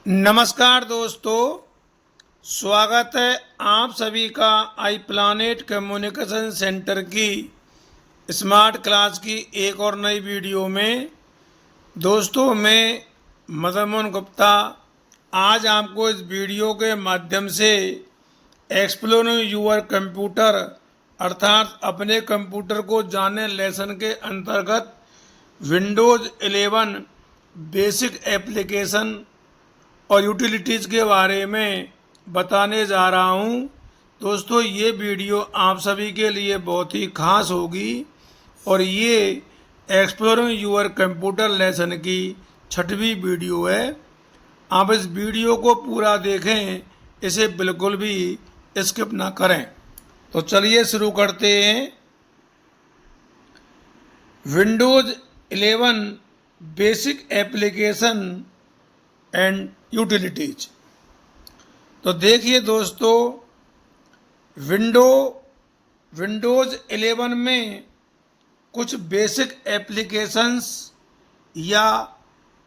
नमस्कार दोस्तों, स्वागत है आप सभी का आई प्लानेट कम्युनिकेशन सेंटर की स्मार्ट क्लास की एक और नई वीडियो में। दोस्तों, मैं मदन मोहन गुप्ता आज आपको इस वीडियो के माध्यम से एक्सप्लोरिंग यूर कंप्यूटर अर्थात अपने कंप्यूटर को जाने लेसन के अंतर्गत विंडोज़ 11 बेसिक एप्लीकेशन और यूटिलिटीज़ के बारे में बताने जा रहा हूं। दोस्तों, ये वीडियो आप सभी के लिए बहुत ही खास होगी और ये एक्सप्लोरिंग यूर कंप्यूटर लेसन की 6वीं वीडियो है। आप इस वीडियो को पूरा देखें, इसे बिल्कुल भी स्किप ना करें। तो चलिए शुरू करते हैं। Windows 11 basic application and utilities. तो देखिए दोस्तों, विंडोज़ 11 में कुछ बेसिक एप्लीकेशंस या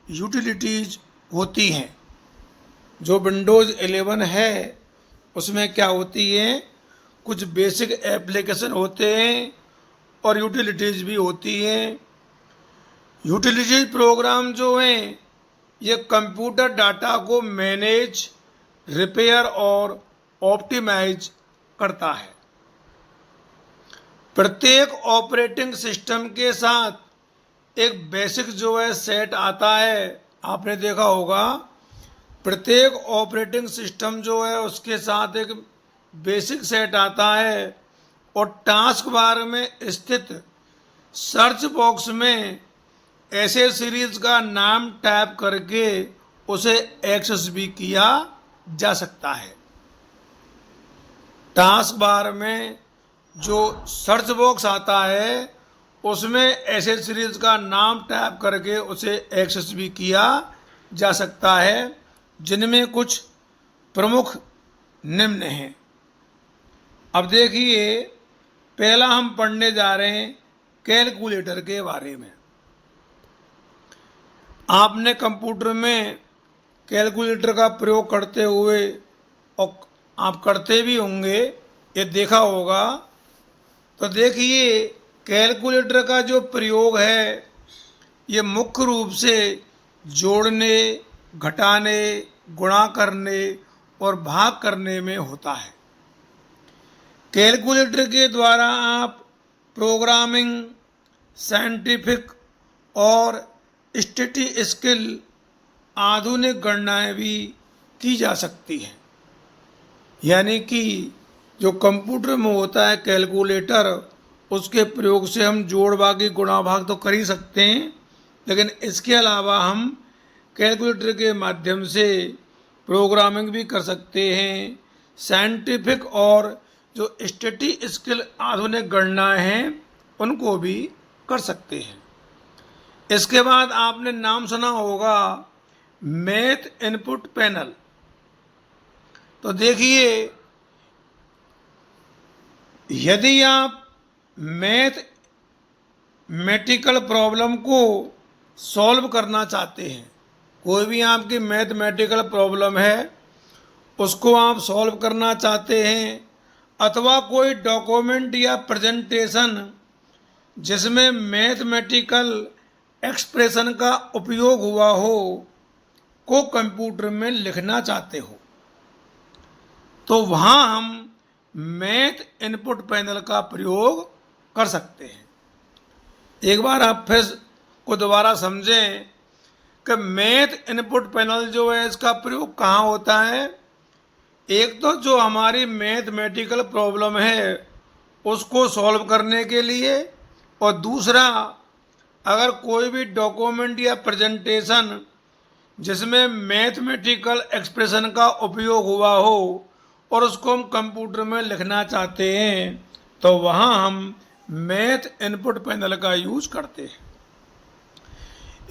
यूटिलिटीज होती हैं। जो विंडोज़ 11 है उसमें क्या होती है, कुछ बेसिक एप्लीकेशन होते हैं और यूटिलिटीज भी होती हैं। यूटिलिटीज प्रोग्राम जो हैं ये कंप्यूटर डाटा को मैनेज, रिपेयर और ऑप्टिमाइज करता है। प्रत्येक ऑपरेटिंग सिस्टम के साथ एक बेसिक जो है सेट आता है। आपने देखा होगा, प्रत्येक ऑपरेटिंग सिस्टम जो है उसके साथ एक बेसिक सेट आता है और टास्क बार में स्थित सर्च बॉक्स में ऐसे सीरीज का नाम टाइप करके उसे एक्सेस भी किया जा सकता है। टास्क बार में जो सर्च बॉक्स आता है उसमें ऐसे सीरीज का नाम टाइप करके उसे एक्सेस भी किया जा सकता है, जिनमें कुछ प्रमुख निम्न हैं। अब देखिए, पहला हम पढ़ने जा रहे हैं कैलकुलेटर के बारे में। आपने कंप्यूटर में कैलकुलेटर का प्रयोग करते हुए और आप करते भी होंगे, ये देखा होगा। तो देखिए, कैलकुलेटर का जो प्रयोग है ये मुख्य रूप से जोड़ने, घटाने, गुणा करने और भाग करने में होता है। कैलकुलेटर के द्वारा आप प्रोग्रामिंग, साइंटिफिक और स्टैटिस्टिकल आधुनिक गणनाएं भी की जा सकती हैं। यानी कि जो कंप्यूटर में होता है कैलकुलेटर, उसके प्रयोग से हम जोड़ भाग, गुणा भाग तो कर ही सकते हैं, लेकिन इसके अलावा हम कैलकुलेटर के माध्यम से प्रोग्रामिंग भी कर सकते हैं। साइंटिफिक और जो स्टैटिस्टिकल आधुनिक गणनाएं हैं उनको भी कर सकते हैं। इसके बाद आपने नाम सुना होगा मैथ इनपुट पैनल। तो देखिए, यदि आप मैथमेटिकल प्रॉब्लम को सॉल्व करना चाहते हैं, कोई भी आपकी मैथमेटिकल प्रॉब्लम है उसको आप सॉल्व करना चाहते हैं, अथवा कोई डॉक्यूमेंट या प्रेजेंटेशन जिसमें मैथमेटिकल एक्सप्रेशन का उपयोग हुआ हो को कंप्यूटर में लिखना चाहते हो, तो वहां हम मैथ इनपुट पैनल का प्रयोग कर सकते हैं। एक बार आप फिर को दोबारा समझें कि मैथ इनपुट पैनल जो है इसका प्रयोग कहाँ होता है। एक तो जो हमारी मैथमेटिकल प्रॉब्लम है उसको सॉल्व करने के लिए, और दूसरा अगर कोई भी डॉक्यूमेंट या प्रेजेंटेशन जिसमें मैथमेटिकल एक्सप्रेशन का उपयोग हुआ हो और उसको हम कंप्यूटर में लिखना चाहते हैं, तो वहाँ हम मैथ इनपुट पैनल का यूज करते हैं।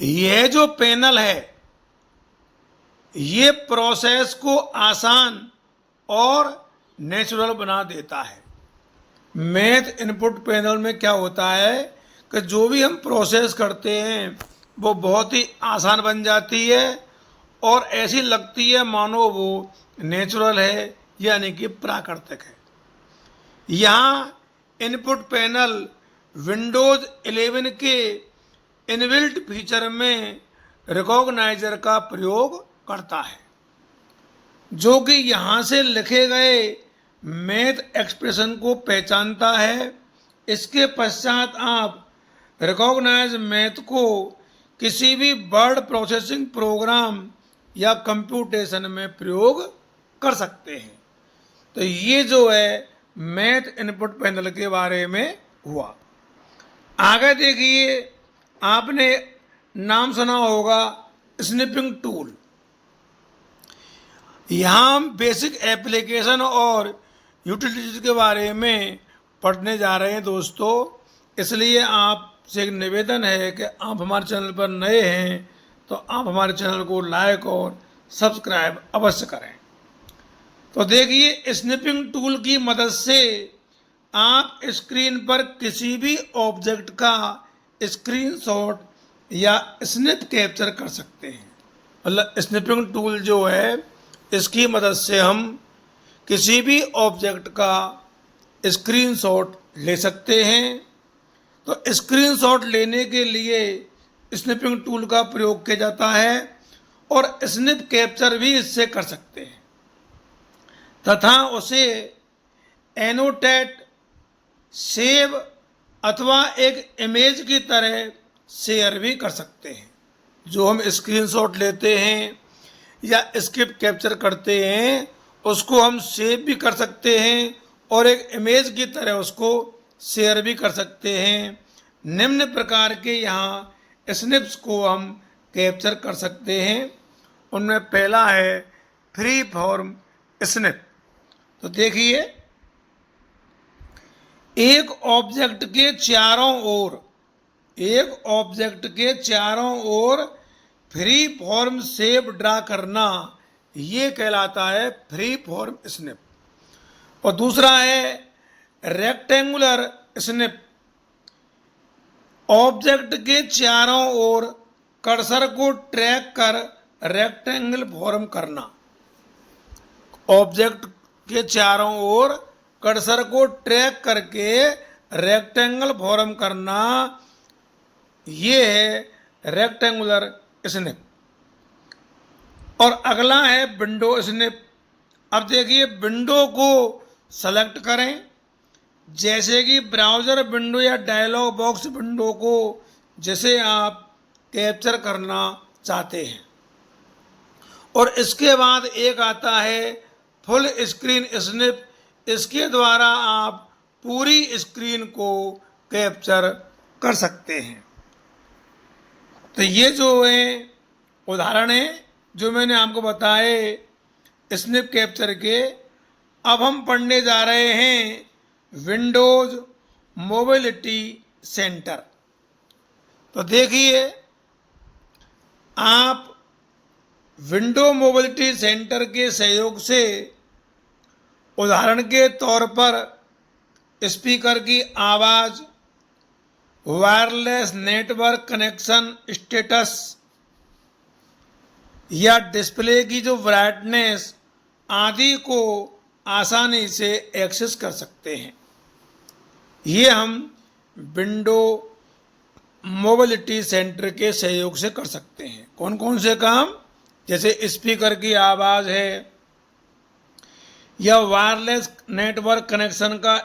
यह जो पैनल है ये प्रोसेस को आसान और नेचुरल बना देता है। मैथ इनपुट पैनल में क्या होता है कि जो भी हम प्रोसेस करते हैं वो बहुत ही आसान बन जाती है और ऐसी लगती है मानो वो नेचुरल है, यानी कि प्राकृतिक है। यहाँ इनपुट पैनल विंडोज 11 के इनबिल्ट फीचर में रिकॉग्नाइजर का प्रयोग करता है, जो कि यहाँ से लिखे गए मैथ एक्सप्रेशन को पहचानता है। इसके पश्चात आप रिकॉग्नाइज मैथ को किसी भी वर्ड प्रोसेसिंग प्रोग्राम या कंप्यूटेशन में प्रयोग कर सकते हैं। तो ये जो है मैथ इनपुट पैनल के बारे में हुआ। आगे देखिए, आपने नाम सुना होगा स्निपिंग टूल। यहाँ हम बेसिक एप्लीकेशन और यूटिलिटीज के बारे में पढ़ने जा रहे हैं दोस्तों, इसलिए आपसे एक निवेदन है कि आप हमारे चैनल पर नए हैं तो आप हमारे चैनल को लाइक और सब्सक्राइब अवश्य करें। तो देखिए, स्निपिंग टूल की मदद से आप स्क्रीन पर किसी भी ऑब्जेक्ट का स्क्रीनशॉट या स्निप कैप्चर कर सकते हैं। मतलब स्निपिंग टूल जो है, इसकी मदद से हम किसी भी ऑब्जेक्ट का स्क्रीनशॉट ले सकते हैं। तो स्क्रीनशॉट लेने के लिए स्निपिंग टूल का प्रयोग किया जाता है और स्निप कैप्चर भी इससे कर सकते हैं तथा उसे एनोटेट, सेव अथवा एक इमेज की तरह शेयर भी कर सकते हैं। जो हम स्क्रीनशॉट लेते हैं या स्क्रिप्ट कैप्चर करते हैं उसको हम सेव भी कर सकते हैं और एक इमेज की तरह उसको शेयर भी कर सकते हैं। निम्न प्रकार के यहाँ स्निप्स को हम कैप्चर कर सकते हैं। उनमें पहला है फ्री फॉर्म स्निप। तो देखिए, एक ऑब्जेक्ट के चारों ओर फ्री फॉर्म शेप ड्रा करना, ये कहलाता है फ्री फॉर्म स्निप। और दूसरा है रेक्टेंगुलर स्निप। ऑब्जेक्ट के चारों ओर कर्सर को ट्रैक कर रेक्टेंगल फॉर्म करना। ऑब्जेक्ट के चारों ओर कर्सर को ट्रैक करके रेक्टेंगल फॉर्म करना, ये है रेक्टेंगुलर स्निप। और अगला है विंडो स्निप। अब देखिए, विंडो को सेलेक्ट करें, जैसे कि ब्राउज़र विंडो या डायलॉग बॉक्स विंडो को जैसे आप कैप्चर करना चाहते हैं। और इसके बाद एक आता है फुल स्क्रीन स्निप। इसके द्वारा आप पूरी स्क्रीन को कैप्चर कर सकते हैं। तो ये जो है उदाहरण है जो मैंने आपको बताए स्निप कैप्चर के। अब हम पढ़ने जा रहे हैं विंडोज मोबिलिटी सेंटर। तो देखिए, आप विंडो मोबिलिटी सेंटर के सहयोग से उदाहरण के तौर पर स्पीकर की आवाज़, वायरलेस नेटवर्क कनेक्शन स्टेटस या डिस्प्ले की जो ब्राइटनेस आदि को आसानी से एक्सेस कर सकते हैं। ये हम विंडो मोबिलिटी सेंटर के सहयोग से कर सकते हैं। कौन कौन से काम? जैसे स्पीकर की आवाज़ है या वायरलेस नेटवर्क कनेक्शन का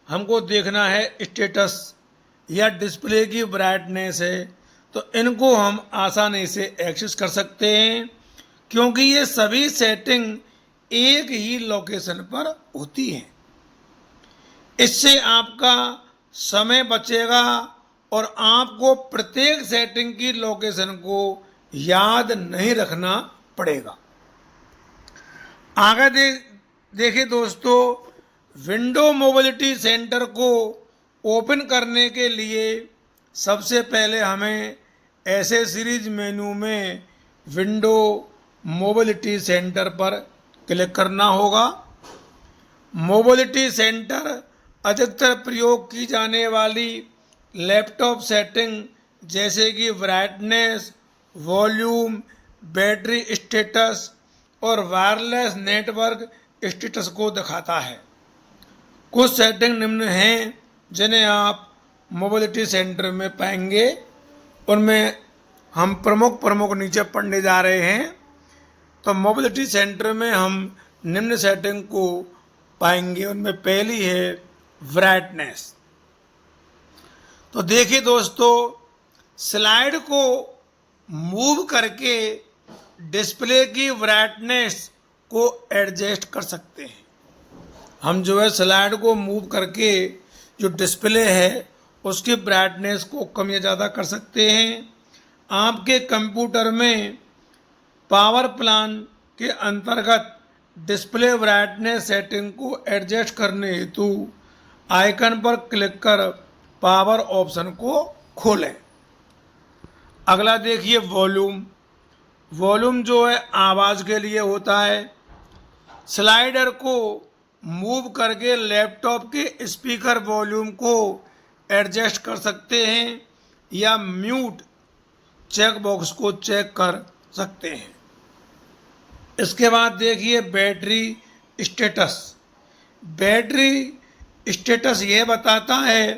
हमको देखना है स्टेटस या डिस्प्ले की ब्राइटनेस है, तो इनको हम आसानी से एक्सेस कर सकते हैं क्योंकि ये सभी सेटिंग एक ही लोकेशन पर होती हैं। इससे आपका समय बचेगा और आपको प्रत्येक सेटिंग की लोकेशन को याद नहीं रखना पड़ेगा। आगे देखिए दोस्तों, विंडो मोबिलिटी सेंटर को ओपन करने के लिए सबसे पहले हमें ऐसे सीरीज मेनू में विंडो मोबिलिटी सेंटर पर क्लिक करना होगा। मोबिलिटी सेंटर अधिकतर प्रयोग की जाने वाली लैपटॉप सेटिंग जैसे कि ब्राइटनेस, वॉल्यूम, बैटरी स्टेटस और वायरलेस नेटवर्क स्टेटस को दिखाता है। कुछ सेटिंग निम्न हैं जिन्हें आप मोबिलिटी सेंटर में पाएंगे। उनमें हम प्रमुख नीचे पढ़ने जा रहे हैं। तो मोबिलिटी सेंटर में हम निम्न सेटिंग को पाएंगे। उनमें पहली है ब्राइटनेस। तो देखिए दोस्तों, स्लाइड को मूव करके डिस्प्ले की ब्राइटनेस को एडजस्ट कर सकते हैं। हम जो है स्लाइड को मूव करके जो डिस्प्ले है उसकी ब्राइटनेस को कम या ज़्यादा कर सकते हैं। आपके कंप्यूटर में पावर प्लान के अंतर्गत डिस्प्ले ब्राइटनेस सेटिंग को एडजस्ट करने हेतु आइकन पर क्लिक कर पावर ऑप्शन को खोलें। अगला देखिए वॉल्यूम। वॉल्यूम जो है आवाज़ के लिए होता है। स्लाइडर को मूव करके लैपटॉप के स्पीकर वॉल्यूम को एडजस्ट कर सकते हैं या म्यूट चेक बॉक्स को चेक कर सकते हैं। इसके बाद देखिए बैटरी स्टेटस। बैटरी स्टेटस ये बताता है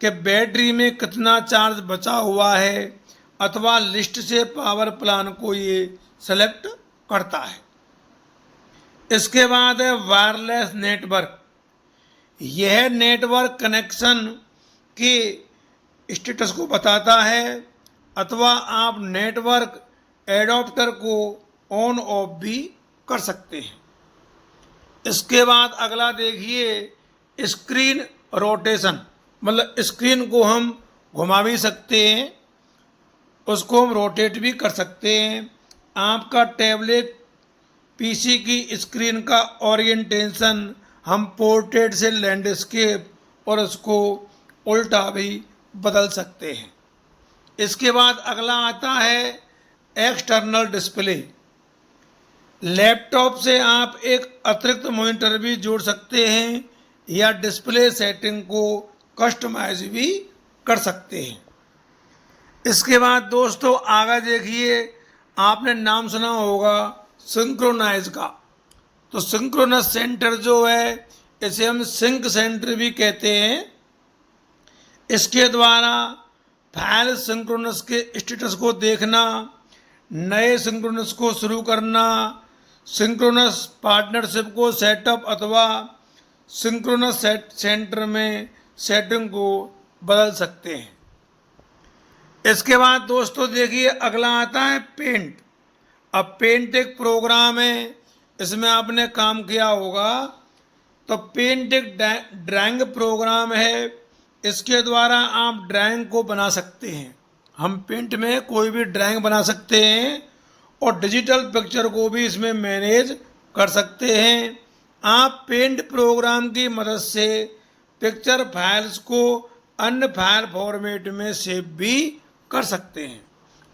कि बैटरी में कितना चार्ज बचा हुआ है अथवा लिस्ट से पावर प्लान को ये सेलेक्ट करता है। इसके बाद है वायरलेस नेटवर्क। यह नेटवर्क कनेक्शन की स्टेटस को बताता है अथवा आप नेटवर्क एडाप्टर को ऑन ऑफ भी कर सकते हैं। इसके बाद अगला देखिए स्क्रीन रोटेशन, मतलब स्क्रीन को हम घुमा भी सकते हैं, उसको हम रोटेट भी कर सकते हैं। आपका टैबलेट पीसी की स्क्रीन का ओरिएंटेशन हम पोर्ट्रेट से लैंडस्केप और उसको उल्टा भी बदल सकते हैं। इसके बाद अगला आता है एक्सटर्नल डिस्प्ले। लैपटॉप से आप एक अतिरिक्त मॉनिटर भी जोड़ सकते हैं या डिस्प्ले सेटिंग को कस्टमाइज भी कर सकते हैं। इसके बाद दोस्तों आगे देखिए, आपने नाम सुना होगा सिंक्रोनाइज का। तो सिंक्रोनस सेंटर जो है इसे हम सिंक सेंटर भी कहते हैं। इसके द्वारा फाइल सिंक्रोनस के स्टेटस को देखना, नए सिंक्रोनस को शुरू करना, सिंक्रोनस पार्टनरशिप को सेटअप अथवा सिंक्रोनस सेंटर में सेटिंग को बदल सकते हैं। इसके बाद दोस्तों देखिए अगला आता है पेंट। अब पेंट एक प्रोग्राम है, इसमें आपने काम किया होगा। तो पेंट एक ड्राइंग प्रोग्राम है, इसके द्वारा आप ड्राइंग को बना सकते हैं। हम पेंट में कोई भी ड्राइंग बना सकते हैं और डिजिटल पिक्चर को भी इसमें मैनेज कर सकते हैं। आप पेंट प्रोग्राम की मदद से पिक्चर फाइल्स को अन्य फाइल फॉर्मेट में सेव भी कर सकते हैं।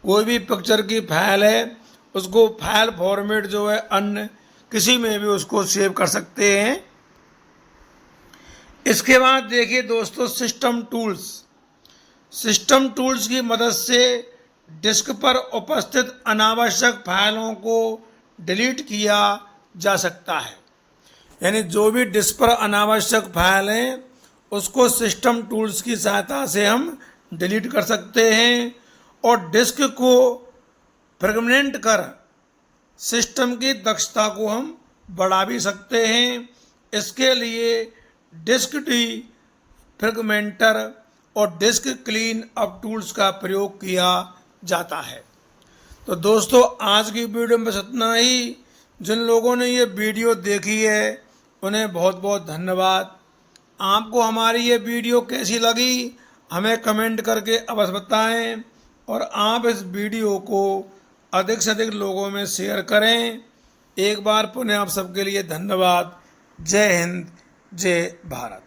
कोई भी पिक्चर की फाइल है उसको फाइल फॉर्मेट जो है अन्य किसी में भी उसको सेव कर सकते हैं। इसके बाद देखिए दोस्तों सिस्टम टूल्स। सिस्टम टूल्स की मदद से डिस्क पर उपस्थित अनावश्यक फाइलों को डिलीट किया जा सकता है। यानी जो भी डिस्क पर अनावश्यक फाइल हैं उसको सिस्टम टूल्स की सहायता से हम डिलीट कर सकते हैं और डिस्क को फ्रेगमेंट कर सिस्टम की दक्षता को हम बढ़ा भी सकते हैं। इसके लिए डिस्क डी फ्रेगमेंटर और डिस्क क्लीन अप टूल्स का प्रयोग किया जाता है। तो दोस्तों आज की वीडियो में बस इतना ही। जिन लोगों ने ये वीडियो देखी है उन्हें बहुत बहुत धन्यवाद। आपको हमारी ये वीडियो कैसी लगी हमें कमेंट करके अवश्य बताएं और आप इस वीडियो को अधिक से अधिक लोगों में शेयर करें। एक बार पुनः आप सबके लिए धन्यवाद। जय हिंद, जय भारत।